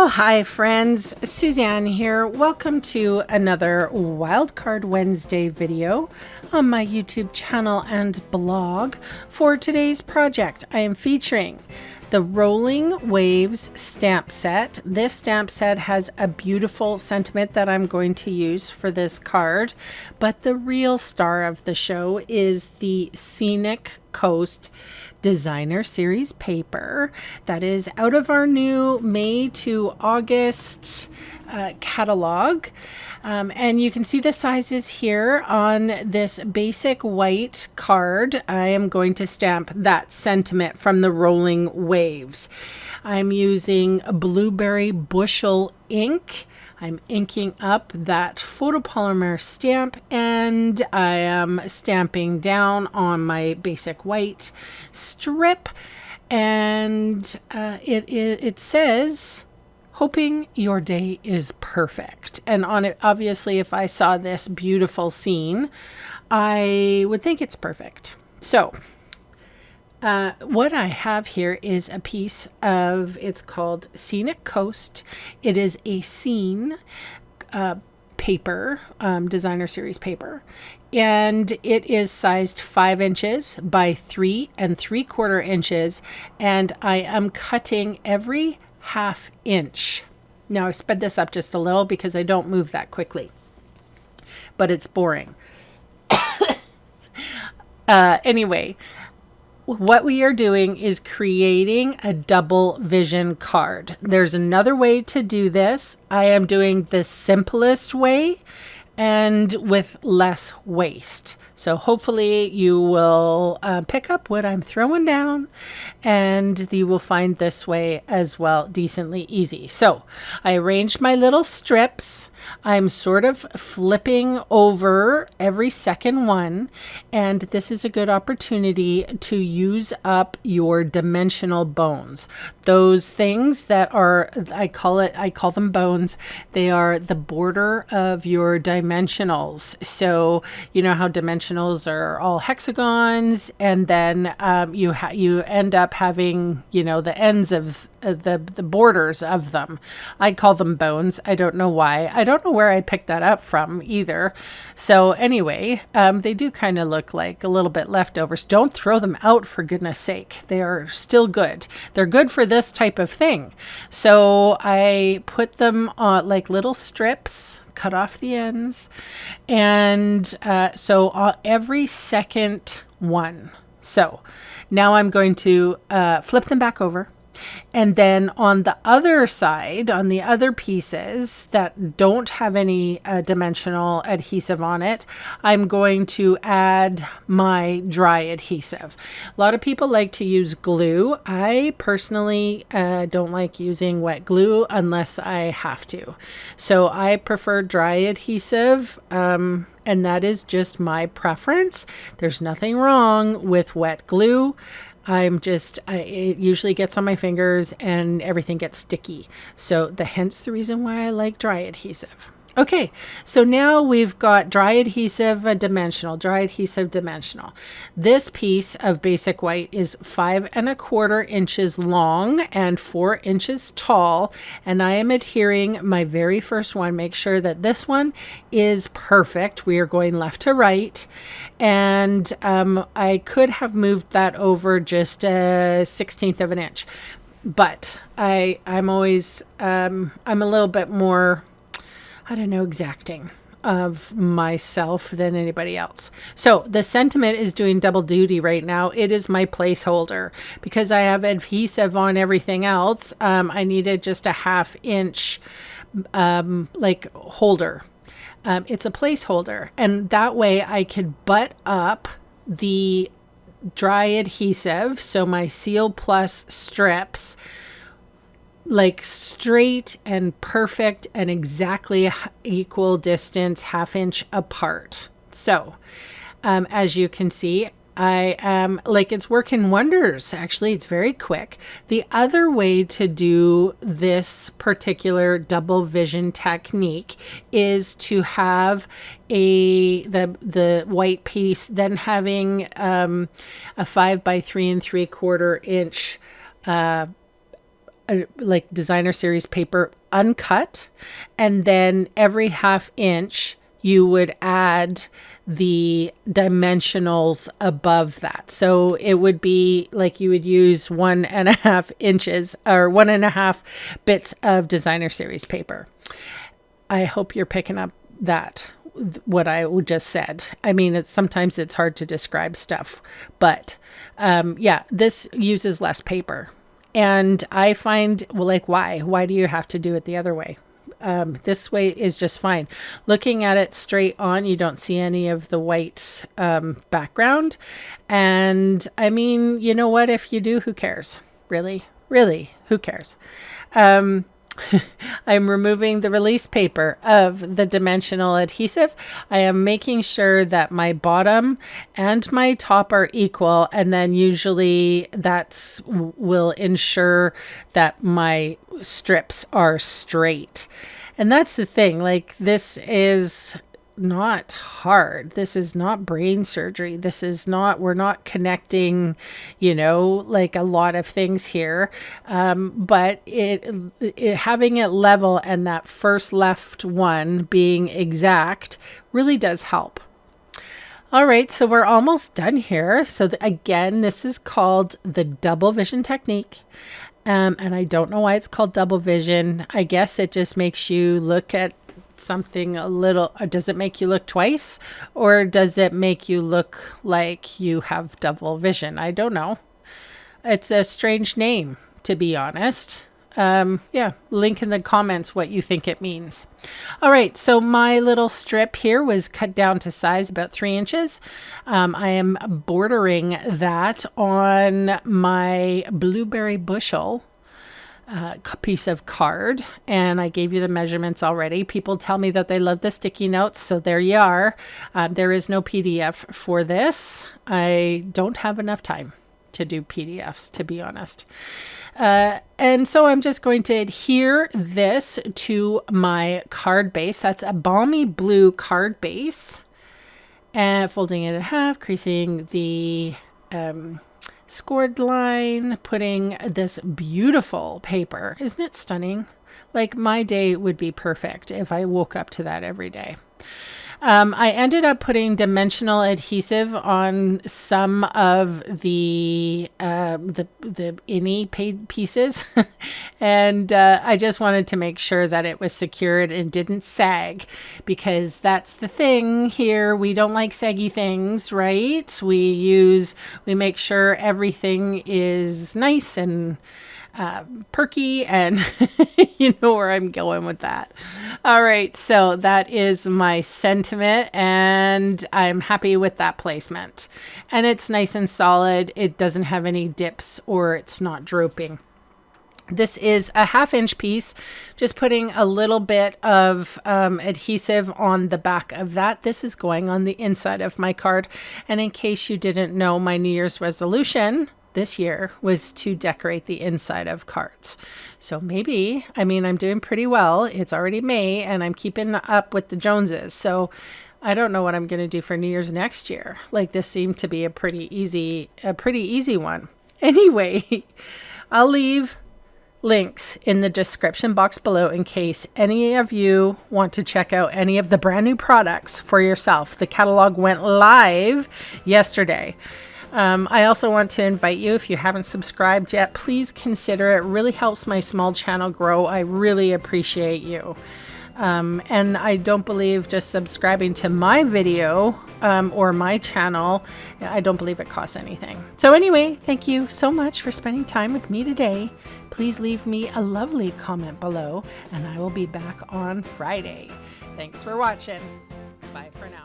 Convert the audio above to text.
Well, hi friends, Suzanne here. Welcome to another Wildcard Wednesday video on my YouTube channel and blog. For today's project, I am featuring the Rolling Waves stamp set. This stamp set has a beautiful sentiment that I'm going to use for this card, but the real star of the show is the Scenic Coast Designer Series paper that is out of our new May to August catalog. And you can see the sizes here on this basic white card. I am going to stamp that sentiment from the Rolling Waves. I'm using a blueberry bushel ink. I'm inking up that photopolymer stamp, and I am stamping down on my basic white strip, and it says, hoping your day is perfect. And on it, obviously, if I saw this beautiful scene, I would think it's perfect. So what I have here is a piece of, it's called Scenic Coast. It is a scene paper, designer series paper, and it is sized 5 inches by 3 3/4 inches, and I am cutting every ½ inch. Now I sped this up just a little because I don't move that quickly, but it's boring. Anyway, what we are doing is creating a double vision card. There's another way to do this. I am doing the simplest way and with less waste. So hopefully you will pick up what I'm throwing down, and you will find this way as well decently easy. So I arranged my little strips. I'm sort of flipping over every second one, and this is a good opportunity to use up your dimensional bones. Those things that are, I call them bones. They are the border of your dimensionals. So you know how dimensionals are all hexagons, and then you end up having, you know, the ends of the borders of them. I call them bones. I don't know why. I don't know where I picked that up from either. So anyway, they do kind of look like a little bit leftovers. Don't throw them out, for goodness sake. They are still good. They're good for this type of thing. So I put them on like little strips, cut off the ends, and so every second one. So now I'm going to flip them back over. And then on the other side, on the other pieces that don't have any dimensional adhesive on it, I'm going to add my dry adhesive. A lot of people like to use glue. I personally don't like using wet glue unless I have to. So I prefer dry adhesive. And that is just my preference. There's nothing wrong with wet glue. It usually gets on my fingers and everything gets sticky. So hence the reason why I like dry adhesive. Okay, so now we've got dry adhesive, dimensional, dry adhesive, dimensional. This piece of basic white is 5 1/4 inches long and 4 inches tall, and I am adhering my very first one. Make sure that this one is perfect. We are going left to right, and I could have moved that over just a 1/16 of an inch, but I'm always I'm a little bit more, I don't know, exacting of myself than anybody else. So the sentiment is doing double duty right now. It is my placeholder because I have adhesive on everything else. I needed just a ½ inch like holder. It's a placeholder, and that way I could butt up the dry adhesive, so my Seal Plus strips, like straight and perfect and exactly equal distance, ½ inch apart. So as you can see, I am like, it's working wonders. Actually, it's very quick. The other way to do this particular double vision technique is to have the white piece, then having a 5 by 3 3/4 inch like designer series paper uncut, and then every ½ inch you would add the dimensionals above that. So it would be like you would use 1.5 inches or 1.5 bits of designer series paper. I hope you're picking up that, what I just said. I mean, sometimes it's hard to describe stuff, but yeah, this uses less paper. And I find, well, like, why do you have to do it the other way? This way is just fine. Looking at it straight on, you don't see any of the white background. And I mean, you know what? If you do, who cares? Really, who cares? I'm removing the release paper of the dimensional adhesive. I am making sure that my bottom and my top are equal, and then usually that's will ensure that my strips are straight. And that's the thing, like, this is not hard. This is not brain surgery. This is not, we're not connecting, you know, like a lot of things here. But it having it level and that first left one being exact really does help. All right, so we're almost done here. So again, this is called the double vision technique. And I don't know why it's called double vision. I guess it just makes you look at something a little. Does it make you look twice, or does it make you look like you have double vision? I don't know. It's a strange name, to be honest. Yeah, link in the comments what you think it means. All right, so my little strip here was cut down to size about 3 inches. I am bordering that on my blueberry bushel piece of card, and I gave you the measurements already. People tell me that they love the sticky notes, so there you are. There is no PDF for this. I don't have enough time to do PDFs, to be honest. And so I'm just going to adhere this to my card base. That's a balmy blue card base, and folding it in half, creasing the scored line, putting this beautiful paper. Isn't it stunning? Like, my day would be perfect if I woke up to that every day. I ended up putting dimensional adhesive on some of the innie pieces, and I just wanted to make sure that it was secured and didn't sag, because that's the thing here. We don't like saggy things, right? We make sure everything is nice and perky, and you know where I'm going with that. All right, so that is my sentiment, and I'm happy with that placement. And it's nice and solid. It doesn't have any dips, or it's not drooping. This is a ½ inch piece, just putting a little bit of adhesive on the back of that. This is going on the inside of my card. And in case you didn't know, my New Year's resolution this year was to decorate the inside of cards. So maybe, I mean, I'm doing pretty well. It's already May, and I'm keeping up with the Joneses. So I don't know what I'm going to do for New Year's next year. Like, this seemed to be a pretty easy one. Anyway, I'll leave links in the description box below in case any of you want to check out any of the brand new products for yourself. The catalog went live yesterday. I also want to invite you, if you haven't subscribed yet, please consider it. It really helps my small channel grow. I really appreciate you. And I don't believe just subscribing to my video or my channel, I don't believe it costs anything. So anyway, thank you so much for spending time with me today. Please leave me a lovely comment below, and I will be back on Friday. Thanks for watching. Bye for now.